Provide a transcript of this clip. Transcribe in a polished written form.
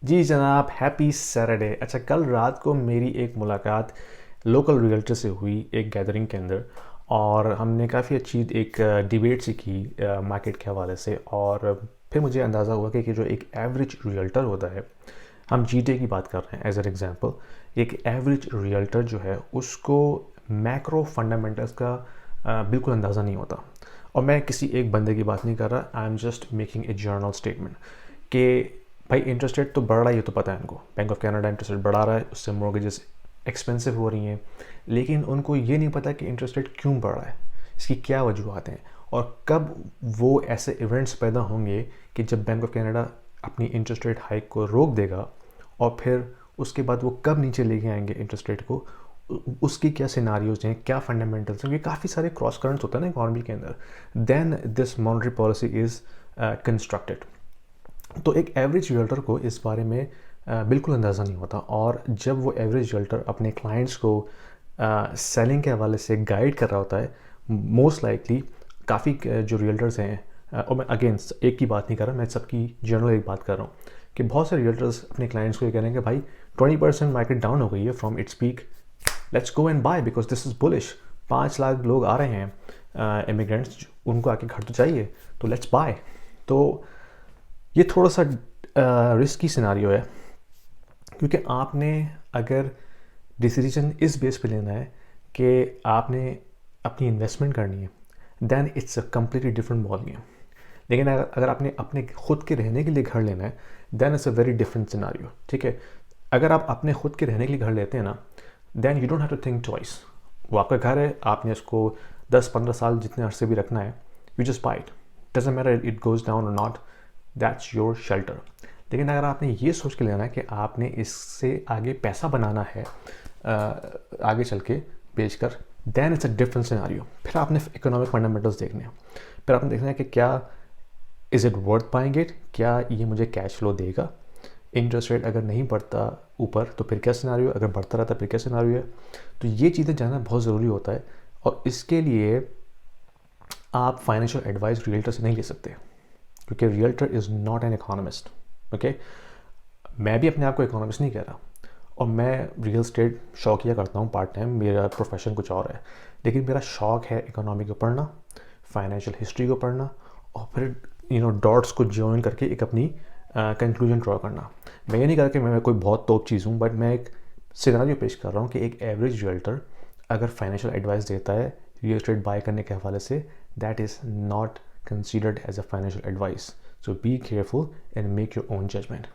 जी जनाब, happy Saturday. अच्छा, कल रात को मेरी एक मुलाकात लोकल रियल्टर से हुई एक गैदरिंग के अंदर, और हमने काफ़ी अच्छी एक डिबेट सी की मार्केट के हवाले से। और फिर मुझे अंदाज़ा हुआ कि जो एक एवरेज रियल्टर होता है, हम जीटे की बात कर रहे हैं एज एन एग्जांपल, एक एवरेज रियल्टर जो है उसको मैक्रो फंडामेंटल्स का बिल्कुल अंदाज़ा नहीं होता। और मैं किसी एक बंदे की बात नहीं कर रहा, I am just making a journal statement कि भाई इंटरेस्ट रेट तो बढ़ रहा है, ये तो पता है उनको। Bank of Canada interest rate बढ़ा रहा है, उससे मॉर्गेजेस एक्सपेंसिव हो रही हैं, लेकिन उनको ये नहीं पता कि इंटरेस्ट रेट क्यों बढ़ रहा है, इसकी क्या वजूहत हैं, और कब वो ऐसे इवेंट्स पैदा होंगे कि जब बैंक ऑफ कनाडा अपनी इंटरेस्ट रेट हाइक को रोक देगा, और फिर उसके बाद वो कब नीचे लेके आएंगे इंटरेस्ट रेट को, उसकी क्या सिनारियोज हैं, क्या फंडामेंटल्स हैं, क्योंकि काफ़ी सारे क्रॉस करंट्स होते हैं ना इकॉनमी के अंदर। Then this monetary policy is constructed. तो एक एवरेज रियल्टर को इस बारे में बिल्कुल अंदाज़ा नहीं होता, और जब वो एवरेज रियल्टर अपने क्लाइंट्स को सेलिंग के हवाले से गाइड कर रहा होता है, मोस्ट लाइकली काफ़ी जो रियल्टर्स हैं, और मैं अगेन एक की बात नहीं कर रहा, मैं सबकी जनरल एक बात कर रहा हूँ कि बहुत से रियल्टर्स अपने क्लाइंट्स को ये कह रहे हैं कि भाई 20% मार्केट डाउन हो गई है from its peak, let's go and buy because this is bullish. 5 lakh लोग आ रहे हैं इमिग्रेंट्स, उनको आके घर तो चाहिए, तो लेट्स बाय। तो ये थोड़ा सा रिस्की सिनारियो है, क्योंकि आपने अगर डिसीजन इस बेस पे लेना है कि आपने अपनी इन्वेस्टमेंट करनी है, then it's a completely different ball game. लेकिन अगर आपने अपने खुद के रहने के लिए घर लेना है, then it's a very different scenario. ठीक है, अगर आप अपने खुद के रहने के लिए घर लेते हैं ना, then you don't have to think twice. वो आपका घर है, आपने उसको 10-15 साल जितने अरसे भी रखना है, you just by it, doesn't matter it goes down और नॉट, दैट्स योर शेल्टर। लेकिन अगर आपने ये सोच के लेना है कि आपने इससे आगे पैसा बनाना है आगे चल के बेचकर, then it's a different scenario. फिर आपने इकोनॉमिक फंडामेंटल्स देखने हैं, फिर आपने देखना है कि क्या is it worth buying it, क्या ये मुझे कैश फ्लो देगा। इंटरेस्ट रेट अगर नहीं बढ़ता ऊपर तो फिर क्या सिनारियो, अगर बढ़ता रहता फिर क्या सिनारियो है। तो ये चीज़ें जानना बहुत ज़रूरी होता है, और इसके लिए आप फाइनेंशियल एडवाइस रियल्टर से नहीं ले सकते, क्योंकि realtor is not an economist. Okay, मैं भी अपने आप को इकोनॉमिस्ट नहीं कह रहा, और मैं रियल स्टेट शौकिया करता हूँ पार्ट टाइम, मेरा प्रोफेशन कुछ और है, लेकिन मेरा शौक़ है इकोनॉमी को पढ़ना, फाइनेंशियल हिस्ट्री को पढ़ना, और फिर डॉट्स को जॉइन करके एक अपनी कंक्लूजन ड्रॉ करना। मैं ये नहीं कह रहा कि मैं कोई बहुत टॉप चीज़ हूँ, बट मैं एक सिनेरियो पेश कर रहा हूँ कि एक एवरेज रियल्टर अगर फाइनेंशियल एडवाइस देता है रियल एस्टेट बाय करने के हवाले से, that is not considered as a financial advice. So be careful and make your own judgment.